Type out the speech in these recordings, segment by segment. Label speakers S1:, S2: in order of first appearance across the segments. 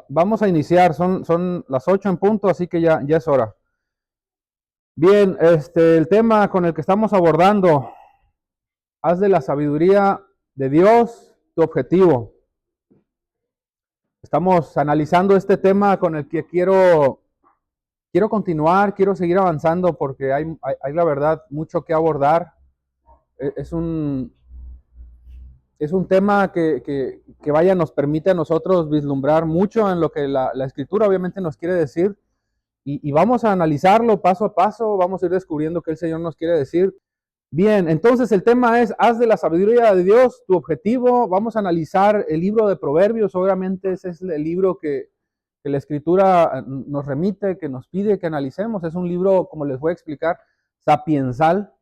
S1: Vamos a iniciar, son las 8 en punto, así que ya es hora. Bien, el tema con el que estamos abordando, haz de la sabiduría de Dios tu objetivo. Estamos analizando este tema con el que quiero continuar, quiero seguir avanzando porque hay la verdad mucho que abordar. Es un, es un tema que vaya, nos permite a nosotros vislumbrar mucho en lo que la Escritura obviamente nos quiere decir. Y vamos a analizarlo paso a paso, vamos a ir descubriendo qué el Señor nos quiere decir. Bien, entonces el tema es, haz de la sabiduría de Dios tu objetivo. Vamos a analizar el libro de Proverbios, obviamente ese es el libro que la Escritura nos remite, que nos pide que analicemos. Es un libro, como les voy a explicar, sapiensal,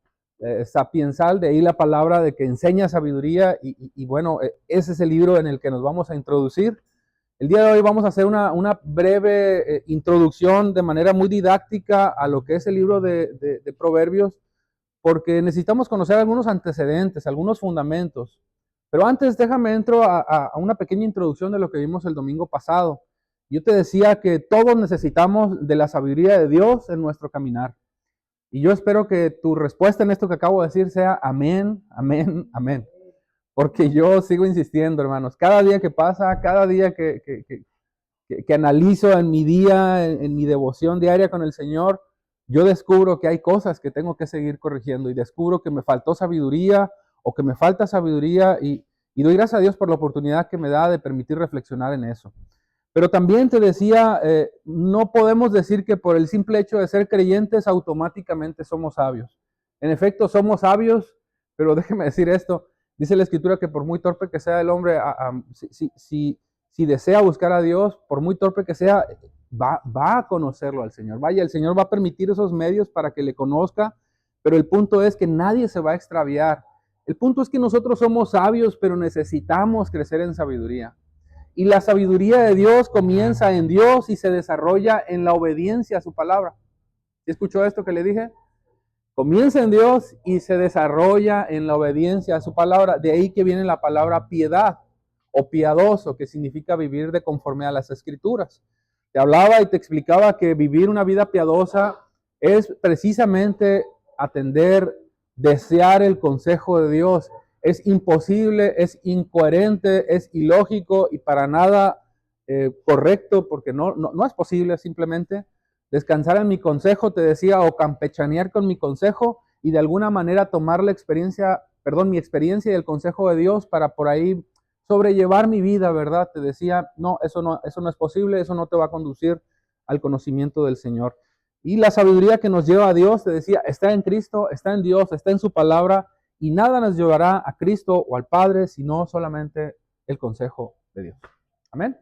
S1: sapiensal, de ahí la palabra de que enseña sabiduría y bueno, ese es el libro en el que nos vamos a introducir. El día de hoy vamos a hacer una breve introducción de manera muy didáctica a lo que es el libro de Proverbios, porque necesitamos conocer algunos antecedentes, algunos fundamentos. Pero antes déjame entro a una pequeña introducción de lo que vimos el domingo pasado. Yo te decía que todos necesitamos de la sabiduría de Dios en nuestro caminar. Y yo espero que tu respuesta en esto que acabo de decir sea amén, amén, amén. Porque yo sigo insistiendo, hermanos. Cada día que pasa, cada día que analizo en mi día, en mi devoción diaria con el Señor, yo descubro que hay cosas que tengo que seguir corrigiendo y descubro que me faltó sabiduría o que me falta sabiduría y doy gracias a Dios por la oportunidad que me da de permitir reflexionar en eso. Pero también te decía, no podemos decir que por el simple hecho de ser creyentes automáticamente somos sabios. En efecto, somos sabios, pero déjeme decir esto, dice la Escritura que por muy torpe que sea el hombre, si desea buscar a Dios, por muy torpe que sea, va a conocerlo al Señor. Vaya, el Señor va a permitir esos medios para que le conozca, pero el punto es que nadie se va a extraviar. El punto es que nosotros somos sabios, pero necesitamos crecer en sabiduría. Y la sabiduría de Dios comienza en Dios y se desarrolla en la obediencia a su palabra. ¿Sí escuchó esto que le dije? Comienza en Dios y se desarrolla en la obediencia a su palabra. De ahí que viene la palabra piedad o piadoso, que significa vivir de conforme a las escrituras. Te hablaba y te explicaba que vivir una vida piadosa es precisamente atender, desear el consejo de Dios. Es imposible, es incoherente, es ilógico y para nada correcto, porque no es posible simplemente descansar en mi consejo, te decía, o campechanear con mi consejo y de alguna manera tomar la experiencia, perdón, mi experiencia y el consejo de Dios para por ahí sobrellevar mi vida, ¿verdad? Te decía, no, eso no es posible, eso no te va a conducir al conocimiento del Señor. Y la sabiduría que nos lleva a Dios, te decía, está en Cristo, está en Dios, está en su palabra, y nada nos llevará a Cristo o al Padre, sino solamente el consejo de Dios. Amén.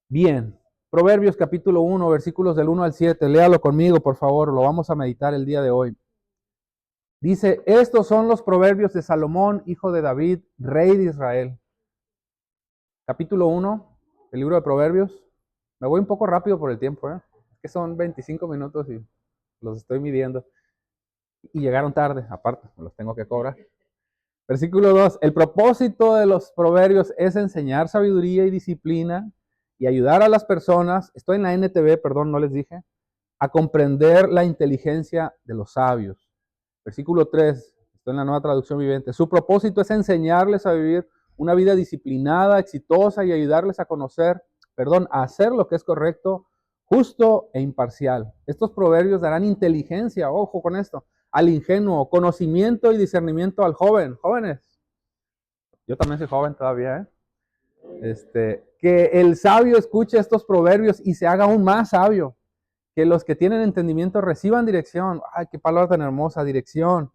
S1: Bien, Proverbios capítulo 1, versículos del 1 al 7. Léalo conmigo, por favor, lo vamos a meditar el día de hoy. Dice, estos son los proverbios de Salomón, hijo de David, rey de Israel. Capítulo 1, el libro de Proverbios. Me voy un poco rápido por el tiempo, ¿eh? Es que son 25 minutos y los estoy midiendo. Y llegaron tarde, aparte, me los tengo que cobrar. Versículo 2, el propósito de los proverbios es enseñar sabiduría y disciplina y ayudar a las personas, estoy en la NTV, perdón, no les dije, a comprender la inteligencia de los sabios. Versículo 3, estoy en la Nueva Traducción Viviente, su propósito es enseñarles a vivir una vida disciplinada, exitosa y ayudarles a conocer, perdón, a hacer lo que es correcto, justo e imparcial. Estos proverbios darán inteligencia, ojo con esto, al ingenuo, conocimiento y discernimiento al joven. Jóvenes, yo también soy joven todavía, ¿eh? Que el sabio escuche estos proverbios y se haga aún más sabio. Que los que tienen entendimiento reciban dirección. Ay, qué palabra tan hermosa, dirección.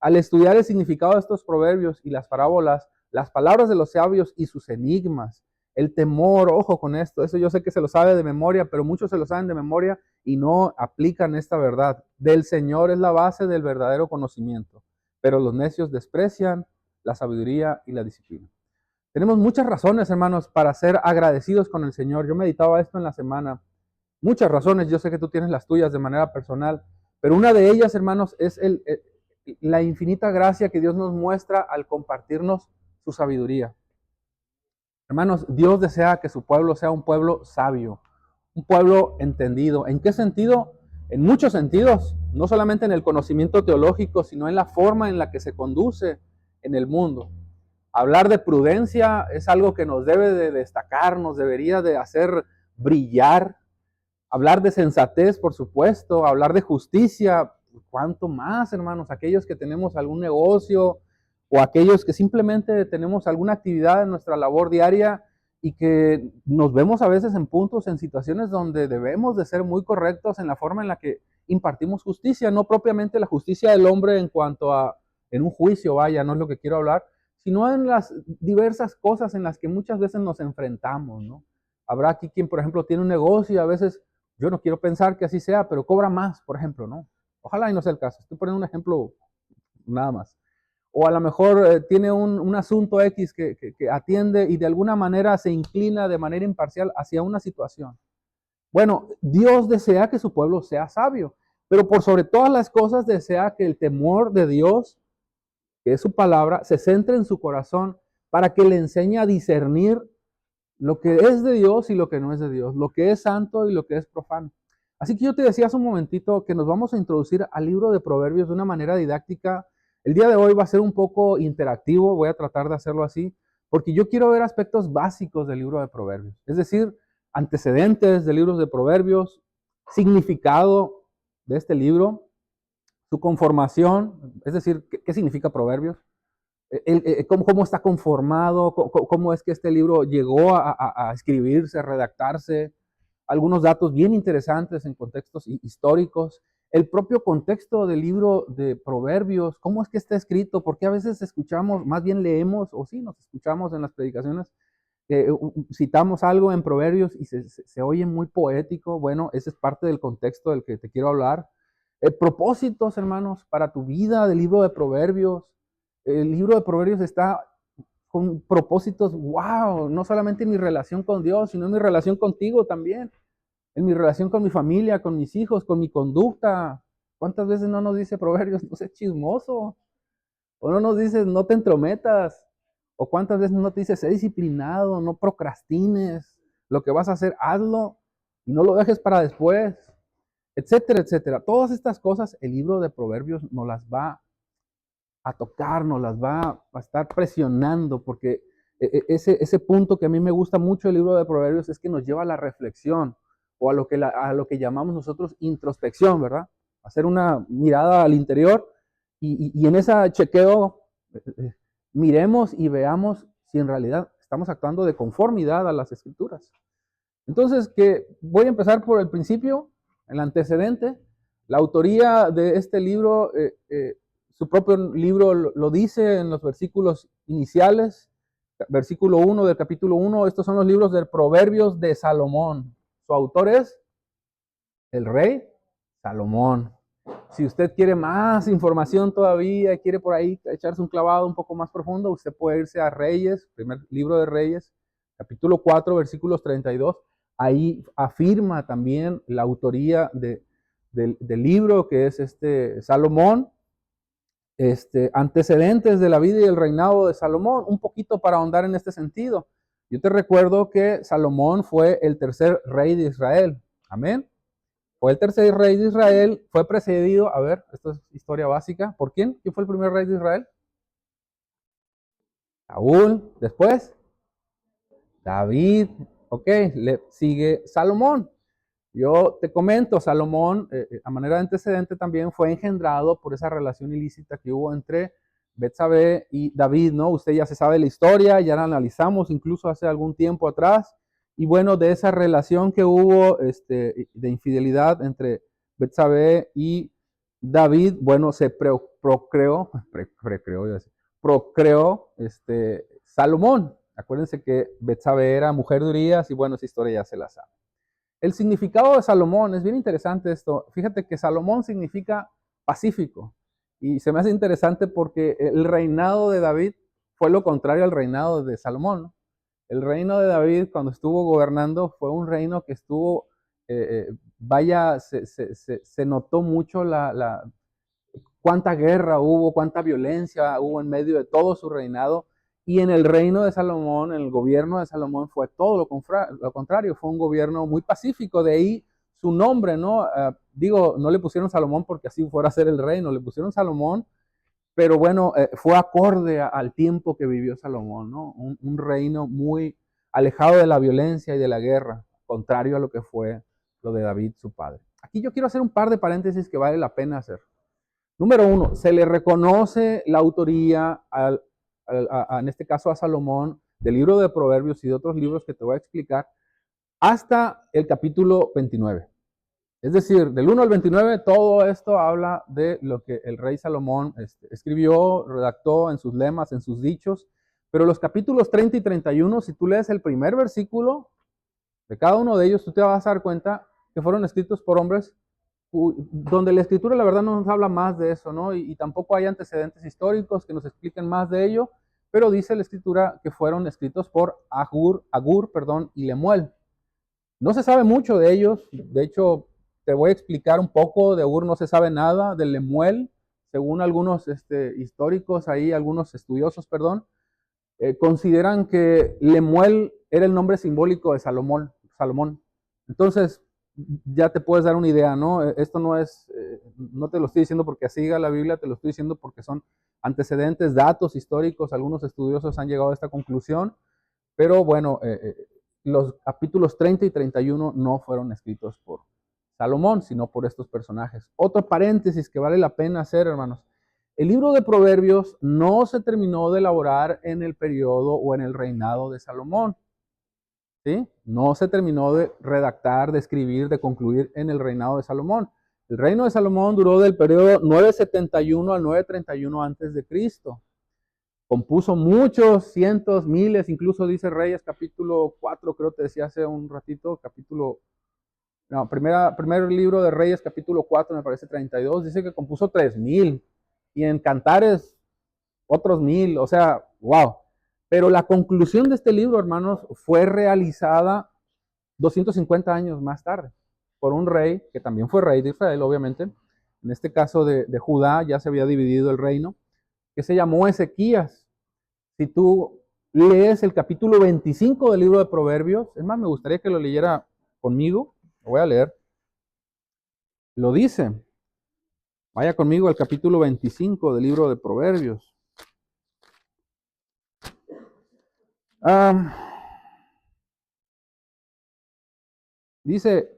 S1: Al estudiar el significado de estos proverbios y las parábolas, las palabras de los sabios y sus enigmas, el temor, ojo con esto, eso yo sé que se lo sabe de memoria, pero muchos se lo saben de memoria y no aplican esta verdad. Del Señor es la base del verdadero conocimiento, pero los necios desprecian la sabiduría y la disciplina. Tenemos muchas razones, hermanos, para ser agradecidos con el Señor. Yo meditaba esto en la semana. Muchas razones, yo sé que tú tienes las tuyas de manera personal, pero una de ellas, hermanos, es la infinita gracia que Dios nos muestra al compartirnos su sabiduría. Hermanos, Dios desea que su pueblo sea un pueblo sabio, un pueblo entendido. ¿En qué sentido? En muchos sentidos, no solamente en el conocimiento teológico, sino en la forma en la que se conduce en el mundo. Hablar de prudencia es algo que nos debe de destacar, nos debería de hacer brillar. Hablar de sensatez, por supuesto, hablar de justicia, ¿cuánto más, hermanos? Aquellos que tenemos algún negocio o aquellos que simplemente tenemos alguna actividad en nuestra labor diaria y que nos vemos a veces en puntos, en situaciones donde debemos de ser muy correctos en la forma en la que impartimos justicia, no propiamente la justicia del hombre en cuanto a, en un juicio, vaya, no es lo que quiero hablar, sino en las diversas cosas en las que muchas veces nos enfrentamos, ¿no? Habrá aquí quien, por ejemplo, tiene un negocio y a veces yo no quiero pensar que así sea, pero cobra más, por ejemplo, ¿no? Ojalá y no sea el caso. Estoy poniendo un ejemplo nada más. O a lo mejor tiene un asunto X que atiende y de alguna manera se inclina de manera imparcial hacia una situación. Bueno, Dios desea que su pueblo sea sabio, pero por sobre todas las cosas desea que el temor de Dios, que es su palabra, se centre en su corazón para que le enseñe a discernir lo que es de Dios y lo que no es de Dios, lo que es santo y lo que es profano. Así que yo te decía hace un momentito que nos vamos a introducir al libro de Proverbios de una manera didáctica. El día de hoy va a ser un poco interactivo, voy a tratar de hacerlo así, porque yo quiero ver aspectos básicos del libro de Proverbios, es decir, antecedentes del libro de Proverbios, significado de este libro, su conformación, es decir, qué significa Proverbios, cómo está conformado, cómo es que este libro llegó a escribirse, a redactarse, algunos datos bien interesantes en contextos históricos, el propio contexto del libro de Proverbios, cómo es que está escrito, porque a veces escuchamos, más bien leemos, o sí, nos escuchamos en las predicaciones, citamos algo en Proverbios y se oye muy poético. Bueno, ese es parte del contexto del que te quiero hablar. Propósitos, hermanos, para tu vida del libro de Proverbios. El libro de Proverbios está con propósitos, wow, no solamente en mi relación con Dios, sino en mi relación contigo también, en mi relación con mi familia, con mis hijos, con mi conducta. ¿Cuántas veces no nos dice Proverbios, no seas chismoso? O no nos dice, no te entrometas. O cuántas veces no te dice, sé disciplinado, no procrastines. Lo que vas a hacer, hazlo y no lo dejes para después, etcétera, etcétera. Todas estas cosas el libro de Proverbios nos las va a tocar, nos las va a estar presionando, porque ese punto que a mí me gusta mucho del libro de Proverbios es que nos lleva a la reflexión o a lo que llamamos nosotros introspección, ¿verdad? Hacer una mirada al interior y en ese chequeo miremos y veamos si en realidad estamos actuando de conformidad a las escrituras. Entonces, que voy a empezar por el principio, el antecedente. La autoría de este libro, su propio libro lo dice en los versículos iniciales, versículo 1 del capítulo 1, estos son los libros de Proverbios de Salomón. Su autor es el rey Salomón. Si usted quiere más información todavía, quiere por ahí echarse un clavado un poco más profundo, usted puede irse a Reyes, primer libro de Reyes, capítulo 4, versículos 32. Ahí afirma también la autoría del libro que es Salomón, antecedentes de la vida y el reinado de Salomón, un poquito para ahondar en este sentido. Yo te recuerdo que Salomón fue el tercer rey de Israel. Amén. Fue el tercer rey de Israel, fue precedido, a ver, esto es historia básica, ¿por quién? ¿Quién fue el primer rey de Israel? Saúl, después David, ok, le sigue Salomón. Yo te comento, Salomón, a manera de antecedente también fue engendrado por esa relación ilícita que hubo entre Betsabé y David, ¿no? Usted ya se sabe la historia, ya la analizamos incluso hace algún tiempo atrás. Y bueno, de esa relación que hubo de infidelidad entre Betsabé y David, bueno, se procreó Salomón. Acuérdense que Betsabé era mujer de Urías y bueno, esa historia ya se la sabe. El significado de Salomón, es bien interesante esto. Fíjate que Salomón significa pacífico. Y se me hace interesante porque el reinado de David fue lo contrario al reinado de Salomón, ¿no? El reino de David, cuando estuvo gobernando, fue un reino que estuvo, vaya, se notó mucho cuánta guerra hubo, cuánta violencia hubo en medio de todo su reinado. Y en el reino de Salomón, en el gobierno de Salomón, fue todo lo contrario, fue un gobierno muy pacífico, de ahí su nombre, ¿no? Digo, no le pusieron Salomón porque así fuera a ser el reino, le pusieron Salomón, pero bueno, fue acorde al tiempo que vivió Salomón, ¿no? Un reino muy alejado de la violencia y de la guerra, contrario a lo que fue lo de David, su padre. Aquí yo quiero hacer un par de paréntesis que vale la pena hacer. Número uno, se le reconoce la autoría, en este caso a Salomón, del libro de Proverbios y de otros libros que te voy a explicar, hasta el capítulo 29. Es decir, del 1 al 29, todo esto habla de lo que el rey Salomón escribió, redactó en sus lemas, en sus dichos. Pero los capítulos 30 y 31, si tú lees el primer versículo de cada uno de ellos, tú te vas a dar cuenta que fueron escritos por hombres donde la escritura la verdad no nos habla más de eso, ¿no? Y tampoco hay antecedentes históricos que nos expliquen más de ello, pero dice la escritura que fueron escritos por Agur, y Lemuel. No se sabe mucho de ellos, de hecho, te voy a explicar un poco, de Agur no se sabe nada, de Lemuel, según algunos históricos ahí, algunos estudiosos, perdón, consideran que Lemuel era el nombre simbólico de Salomón. Entonces, ya te puedes dar una idea, ¿no? Esto no es, no te lo estoy diciendo porque así diga la Biblia, te lo estoy diciendo porque son antecedentes, datos históricos, algunos estudiosos han llegado a esta conclusión, pero bueno, los capítulos 30 y 31 no fueron escritos por Salomón, sino por estos personajes. Otro paréntesis que vale la pena hacer, hermanos. El libro de Proverbios no se terminó de elaborar en el periodo o en el reinado de Salomón. ¿Sí? No se terminó de redactar, de escribir, de concluir en el reinado de Salomón. El reino de Salomón duró del periodo 971 al 931 antes de Cristo. Compuso muchos, cientos, miles, incluso dice Reyes capítulo 4, creo que te decía hace un ratito, primer libro de Reyes capítulo 4, me parece 32, dice que compuso 3000 y en Cantares otros 1000, o sea, wow. Pero la conclusión de este libro, hermanos, fue realizada 250 años más tarde por un rey, que también fue rey de Israel, obviamente, en este caso de Judá, ya se había dividido el reino, que se llamó Ezequías. Si tú lees el capítulo 25 del libro de Proverbios, es más, me gustaría que lo leyera conmigo, lo voy a leer. Lo dice, vaya conmigo al capítulo 25 del libro de Proverbios. Dice,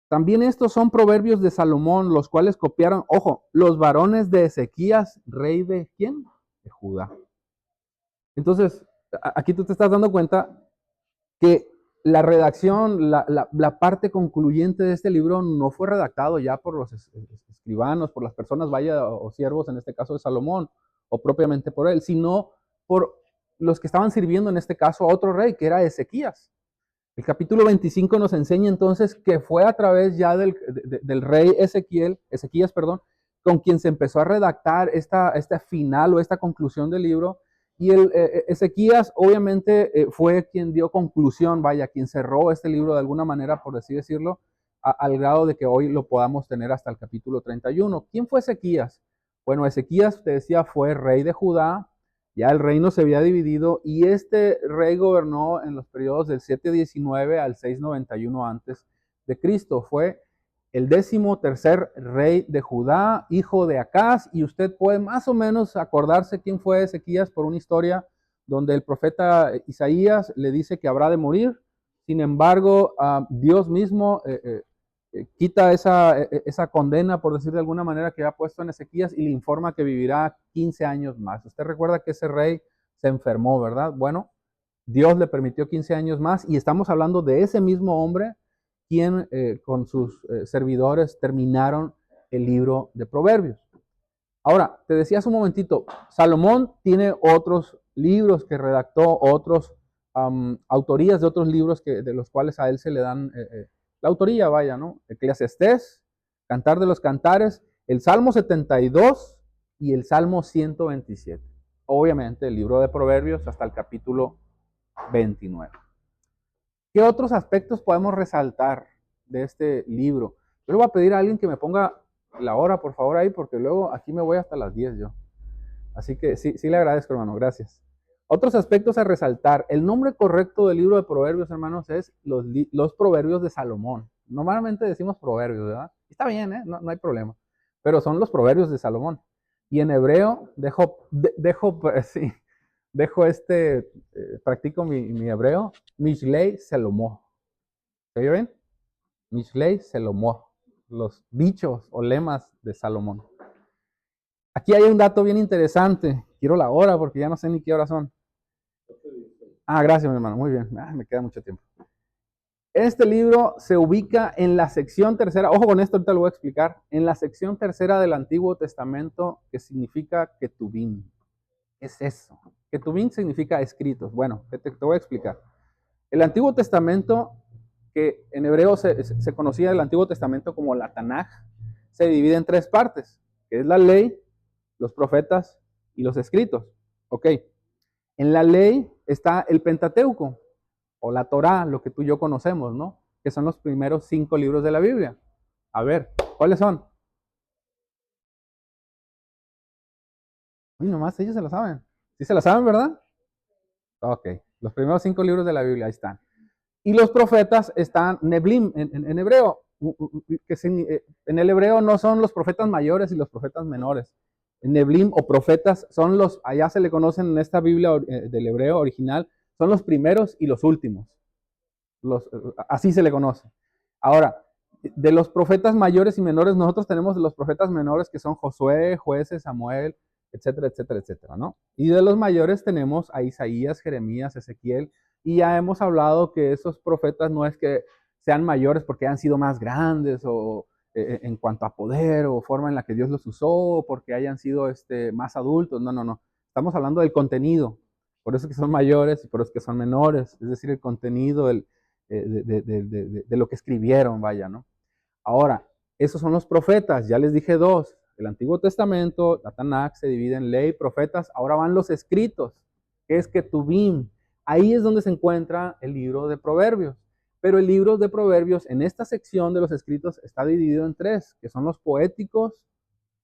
S1: también estos son proverbios de Salomón, los cuales copiaron, ojo, los varones de Ezequías, rey de ¿quién? De Judá. Entonces, aquí tú te estás dando cuenta que la redacción, la parte concluyente de este libro no fue redactado ya por los escribanos, por las personas, vaya, o siervos, en este caso de Salomón, o propiamente por él, sino por los que estaban sirviendo en este caso a otro rey, que era Ezequías. El capítulo 25 nos enseña entonces que fue a través ya del rey Ezequías, con quien se empezó a redactar esta final o esta conclusión del libro. Y Ezequías obviamente fue quien dio conclusión, vaya, quien cerró este libro de alguna manera, por así decirlo, al grado de que hoy lo podamos tener hasta el capítulo 31. ¿Quién fue Ezequías? Bueno, Ezequías, te decía, fue rey de Judá. Ya el reino se había dividido y este rey gobernó en los periodos del 719 al 691 antes de Cristo. Fue el 13º rey de Judá, hijo de Acaz, y usted puede más o menos acordarse quién fue Ezequías por una historia donde el profeta Isaías le dice que habrá de morir. Sin embargo, Dios mismo quita esa condena, por decir de alguna manera, que ha puesto en Ezequías y le informa que vivirá 15 años más. Usted recuerda que ese rey se enfermó, ¿verdad? Bueno, Dios le permitió 15 años más y estamos hablando de ese mismo hombre quien con sus servidores terminaron el libro de Proverbios. Ahora, te decía hace un momentito, Salomón tiene otros libros que redactó, otros autorías de otros libros de los cuales a él se le dan la autoría, vaya, ¿no? Eclesiastés, Cantar de los Cantares, el Salmo 72 y el Salmo 127. Obviamente el libro de Proverbios hasta el capítulo 29. ¿Qué otros aspectos podemos resaltar de este libro? Yo le voy a pedir a alguien que me ponga la hora, por favor, ahí, porque luego aquí me voy hasta las 10 yo. Así que sí le agradezco, hermano, gracias. Otros aspectos a resaltar. El nombre correcto del libro de Proverbios, hermanos, es los Proverbios de Salomón. Normalmente decimos Proverbios, ¿verdad? Está bien, ¿eh? No hay problema. Pero son los Proverbios de Salomón. Y en hebreo, sí, practico mi hebreo, Mishlei Selomó. ¿Se oye bien? Mishlei Selomó. Los dichos o lemas de Salomón. Aquí hay un dato bien interesante. Quiero la hora porque ya no sé ni qué horas son. Gracias, mi hermano. Muy bien. Me queda mucho tiempo. Este libro se ubica en la sección tercera. Ojo con esto, ahorita lo voy a explicar. En la sección tercera del Antiguo Testamento, que significa Ketubim. ¿Qué es eso? Ketubim significa escritos. Bueno, te voy a explicar. El Antiguo Testamento, que en hebreo se conocía el Antiguo Testamento como la Tanaj, se divide en tres partes, que es la ley, los profetas y los escritos. Ok. En la ley está el Pentateuco, o la Torá, lo que tú y yo conocemos, ¿no? Que son los primeros 5 libros de la Biblia. A ver, ¿cuáles son? Uy, nomás ellos se lo saben. ¿Sí se lo saben, verdad? Ok, los primeros 5 libros de la Biblia, ahí están. Y los profetas están Neblim en hebreo, en el hebreo no son los profetas mayores y los profetas menores. Neblim o profetas son allá se le conocen en esta Biblia del hebreo original, son los primeros y los últimos. Así se le conoce. Ahora, de los profetas mayores y menores, nosotros tenemos los profetas menores que son Josué, Jueces, Samuel, etcétera, etcétera, etcétera, ¿no? Y de los mayores tenemos a Isaías, Jeremías, Ezequiel, y ya hemos hablado que esos profetas no es que sean mayores porque han sido más grandes o en cuanto a poder o forma en la que Dios los usó, porque hayan sido más adultos, no. Estamos hablando del contenido, por eso es que son mayores y por eso es que son menores, es decir, el contenido, de lo que escribieron, vaya, ¿no? Ahora, esos son los profetas, ya les dije dos. El Antiguo Testamento, la Tanakh, se divide en ley, profetas. Ahora van los escritos, que es Ketubim. Ahí es donde se encuentra el libro de Proverbios. Pero el libro de Proverbios, en esta sección de los escritos, está dividido en tres, que son los poéticos,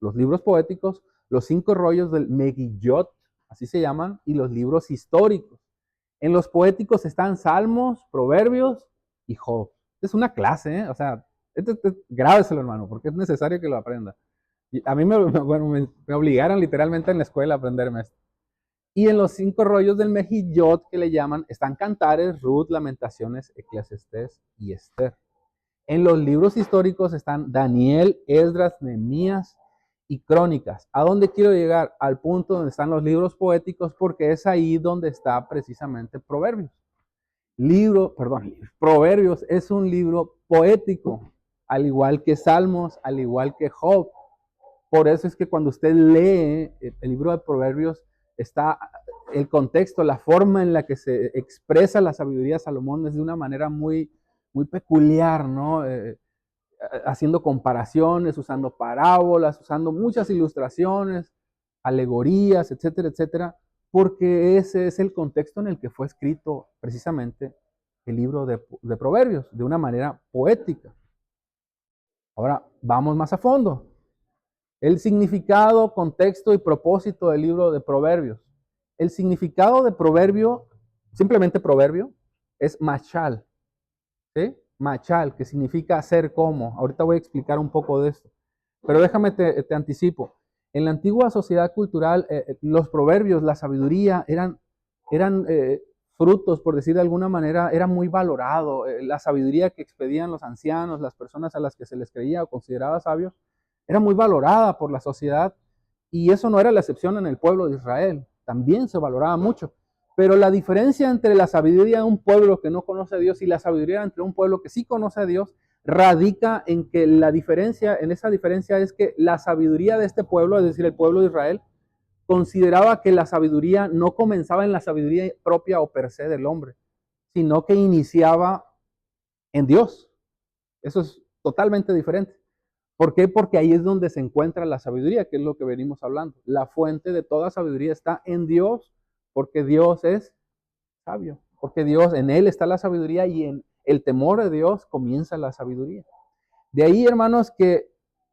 S1: los libros poéticos, los 5 rollos del Megillot, así se llaman, y los libros históricos. En los poéticos están Salmos, Proverbios y Job. Es una clase, ¿eh? O sea, grábeselo, hermano, porque es necesario que lo aprenda. Y a mí me obligaron literalmente en la escuela a aprenderme esto. Y en los 5 rollos del Mejillot, que le llaman, están Cantares, Ruth, Lamentaciones, Eclesiastés y Esther. En los libros históricos están Daniel, Esdras, Nehemías y Crónicas. ¿A dónde quiero llegar? Al punto donde están los libros poéticos, porque es ahí donde está precisamente Proverbios. Proverbios es un libro poético, al igual que Salmos, al igual que Job. Por eso es que cuando usted lee el libro de Proverbios, está el contexto, la forma en la que se expresa la sabiduría de Salomón es de una manera muy, muy peculiar, ¿no? Haciendo comparaciones, usando parábolas, usando muchas ilustraciones, alegorías, etcétera, etcétera, porque ese es el contexto en el que fue escrito precisamente el libro de Proverbios, de una manera poética. Ahora, vamos más a fondo. El significado, contexto y propósito del libro de Proverbios. El significado de proverbio, simplemente proverbio, es machal, ¿sí? Machal, que significa hacer como. Ahorita voy a explicar un poco de esto. Pero déjame te anticipo. En la antigua sociedad cultural, los proverbios, la sabiduría, eran frutos, por decir de alguna manera, era muy valorado. La sabiduría que expedían los ancianos, las personas a las que se les creía o consideraba sabios, era muy valorada por la sociedad. Y eso no era la excepción en el pueblo de Israel. También se valoraba mucho. Pero la diferencia entre la sabiduría de un pueblo que no conoce a Dios y la sabiduría entre un pueblo que sí conoce a Dios radica en que esa diferencia es que la sabiduría de este pueblo, es decir, el pueblo de Israel, consideraba que la sabiduría no comenzaba en la sabiduría propia o per se del hombre, sino que iniciaba en Dios. Eso es totalmente diferente. ¿Por qué? Porque ahí es donde se encuentra la sabiduría, que es lo que venimos hablando. La fuente de toda sabiduría está en Dios, porque Dios es sabio, porque Dios, en Él está la sabiduría y en el temor de Dios comienza la sabiduría. De ahí, hermanos, que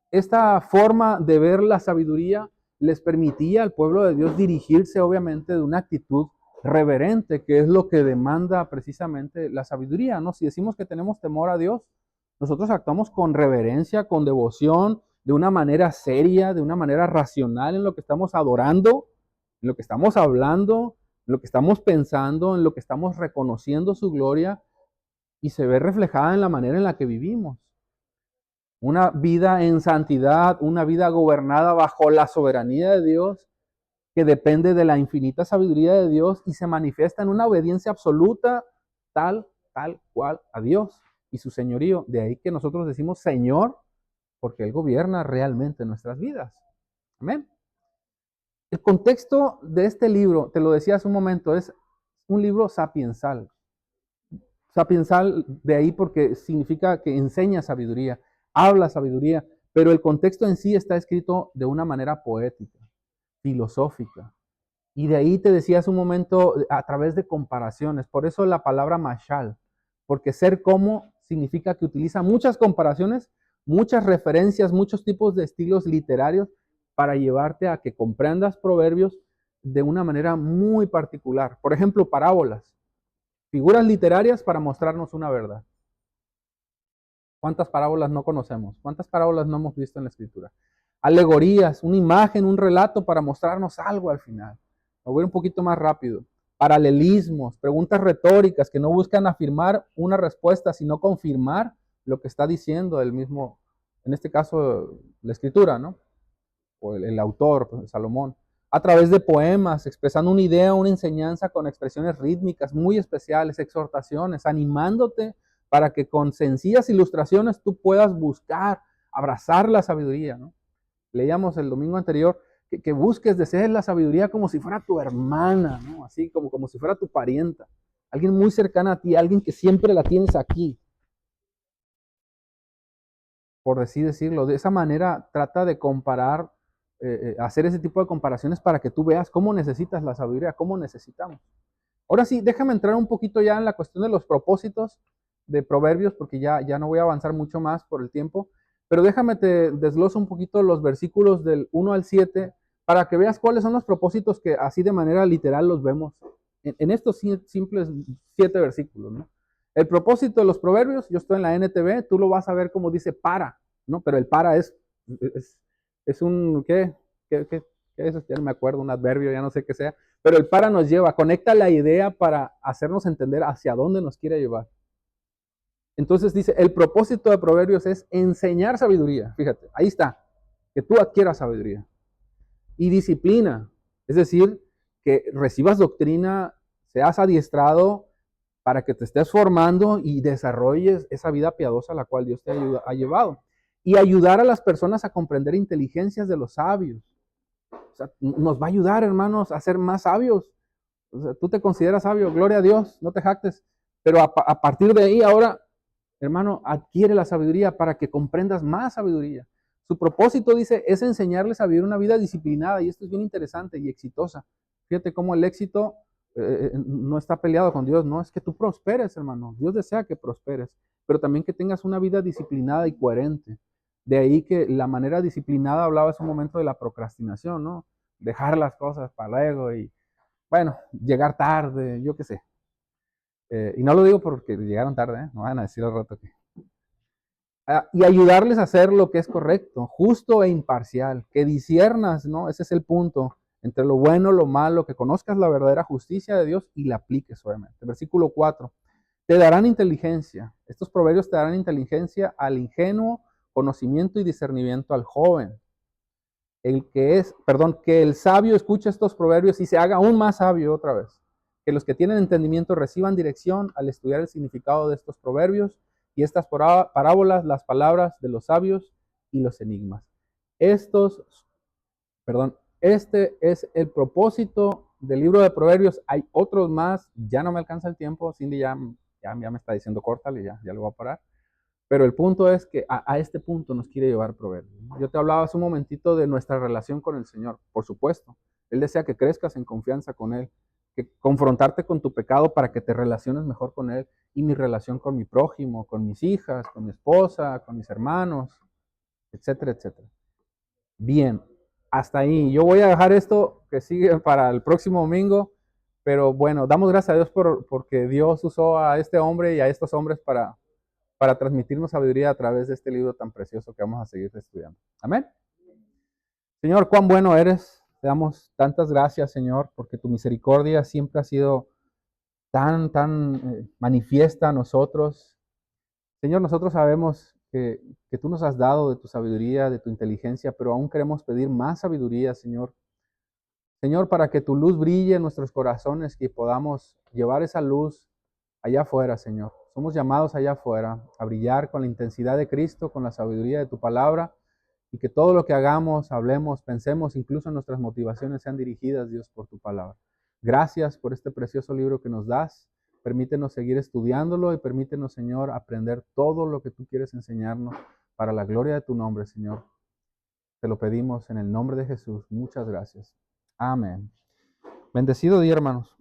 S1: esta forma de ver la sabiduría les permitía al pueblo de Dios dirigirse, obviamente, de una actitud reverente, que es lo que demanda precisamente la sabiduría, ¿no? Si decimos que tenemos temor a Dios, nosotros actuamos con reverencia, con devoción, de una manera seria, de una manera racional en lo que estamos adorando, en lo que estamos hablando, en lo que estamos pensando, en lo que estamos reconociendo su gloria, y se ve reflejada en la manera en la que vivimos. Una vida en santidad, una vida gobernada bajo la soberanía de Dios, que depende de la infinita sabiduría de Dios y se manifiesta en una obediencia absoluta, tal cual a Dios y su señorío. De ahí que nosotros decimos Señor, porque Él gobierna realmente nuestras vidas. Amén. El contexto de este libro, te lo decía hace un momento, es un libro sapiensal. Sapiensal de ahí porque significa que enseña sabiduría, habla sabiduría, pero el contexto en sí está escrito de una manera poética, filosófica. Y de ahí te decía hace un momento, a través de comparaciones. Por eso la palabra mashal, porque ser como significa que utiliza muchas comparaciones, muchas referencias, muchos tipos de estilos literarios para llevarte a que comprendas proverbios de una manera muy particular. Por ejemplo, parábolas, figuras literarias para mostrarnos una verdad. ¿Cuántas parábolas no conocemos? ¿Cuántas parábolas no hemos visto en la Escritura? Alegorías, una imagen, un relato para mostrarnos algo al final. Me voy un poquito más rápido. Paralelismos, preguntas retóricas que no buscan afirmar una respuesta, sino confirmar lo que está diciendo el mismo, en este caso, la Escritura, ¿no? O el autor, pues, Salomón. A través de poemas, expresando una idea, una enseñanza con expresiones rítmicas muy especiales, exhortaciones, animándote para que con sencillas ilustraciones tú puedas buscar, abrazar la sabiduría, ¿no? Leíamos el domingo anterior que busques desees la sabiduría como si fuera tu hermana, ¿no? Así como si fuera tu parienta, alguien muy cercana a ti, alguien que siempre la tienes aquí, por así decirlo. De esa manera trata de comparar, hacer ese tipo de comparaciones para que tú veas cómo necesitas la sabiduría, cómo necesitamos. Ahora sí, déjame entrar un poquito ya en la cuestión de los propósitos de Proverbios, porque ya no voy a avanzar mucho más por el tiempo, pero déjame te desgloso un poquito los versículos del 1 al 7 para que veas cuáles son los propósitos que así de manera literal los vemos en estos simples 7 versículos, ¿no? El propósito de los Proverbios, yo estoy en la NTV, tú lo vas a ver como dice para, ¿no? Pero el para es un, ¿qué es? Ya no me acuerdo, un adverbio, ya no sé qué sea, pero el para nos lleva, conecta la idea para hacernos entender hacia dónde nos quiere llevar. Entonces dice, el propósito de Proverbios es enseñar sabiduría. Fíjate, ahí está, que tú adquieras sabiduría. Y disciplina, es decir, que recibas doctrina, seas adiestrado para que te estés formando y desarrolles esa vida piadosa a la cual Dios te ha llevado. Y ayudar a las personas a comprender inteligencias de los sabios. O sea, nos va a ayudar, hermanos, a ser más sabios. O sea, tú te consideras sabio, gloria a Dios, no te jactes. Pero a partir de ahí, ahora, hermano, adquiere la sabiduría para que comprendas más sabiduría. Su propósito, dice, es enseñarles a vivir una vida disciplinada. Y esto es bien interesante y exitosa. Fíjate cómo el éxito no está peleado con Dios, no, es que tú prosperes, hermano. Dios desea que prosperes, pero también que tengas una vida disciplinada y coherente. De ahí que la manera disciplinada hablaba hace un momento de la procrastinación, ¿no? Dejar las cosas para luego y, bueno, llegar tarde, yo qué sé. Y no lo digo porque llegaron tarde, ¿eh? No van a decir al rato que... y ayudarles a hacer lo que es correcto, justo e imparcial, que disiernas, ¿no? Ese es el punto, entre lo bueno, lo malo, que conozcas la verdadera justicia de Dios y la apliques, obviamente. Versículo 4, te darán inteligencia, estos proverbios te darán inteligencia al ingenuo, conocimiento y discernimiento al joven. Que el sabio escuche estos proverbios y se haga aún más sabio otra vez. Que los que tienen entendimiento reciban dirección al estudiar el significado de estos proverbios y estas parábolas, las palabras de los sabios y los enigmas. Este es el propósito del libro de Proverbios. Hay otros más, ya no me alcanza el tiempo, Cindy ya me está diciendo córtale, ya lo voy a parar. Pero el punto es que a este punto nos quiere llevar Proverbios. Yo te hablaba hace un momentito de nuestra relación con el Señor, por supuesto. Él desea que crezcas en confianza con Él, que confrontarte con tu pecado para que te relaciones mejor con Él y mi relación con mi prójimo, con mis hijas, con mi esposa, con mis hermanos, etcétera, etcétera. Bien, hasta ahí. Yo voy a dejar esto que sigue para el próximo domingo. Pero bueno, damos gracias a Dios porque Dios usó a este hombre y a estos hombres para transmitirnos sabiduría a través de este libro tan precioso que vamos a seguir estudiando. Amén. Señor, cuán bueno eres. Te damos tantas gracias, Señor, porque tu misericordia siempre ha sido tan manifiesta a nosotros. Señor, nosotros sabemos que tú nos has dado de tu sabiduría, de tu inteligencia, pero aún queremos pedir más sabiduría, Señor. Señor, para que tu luz brille en nuestros corazones y podamos llevar esa luz allá afuera, Señor. Somos llamados allá afuera a brillar con la intensidad de Cristo, con la sabiduría de tu palabra, y que todo lo que hagamos, hablemos, pensemos, incluso nuestras motivaciones sean dirigidas, Dios, por tu palabra. Gracias por este precioso libro que nos das. Permítenos seguir estudiándolo y permítenos, Señor, aprender todo lo que tú quieres enseñarnos para la gloria de tu nombre, Señor. Te lo pedimos en el nombre de Jesús. Muchas gracias. Amén. Bendecido día, hermanos.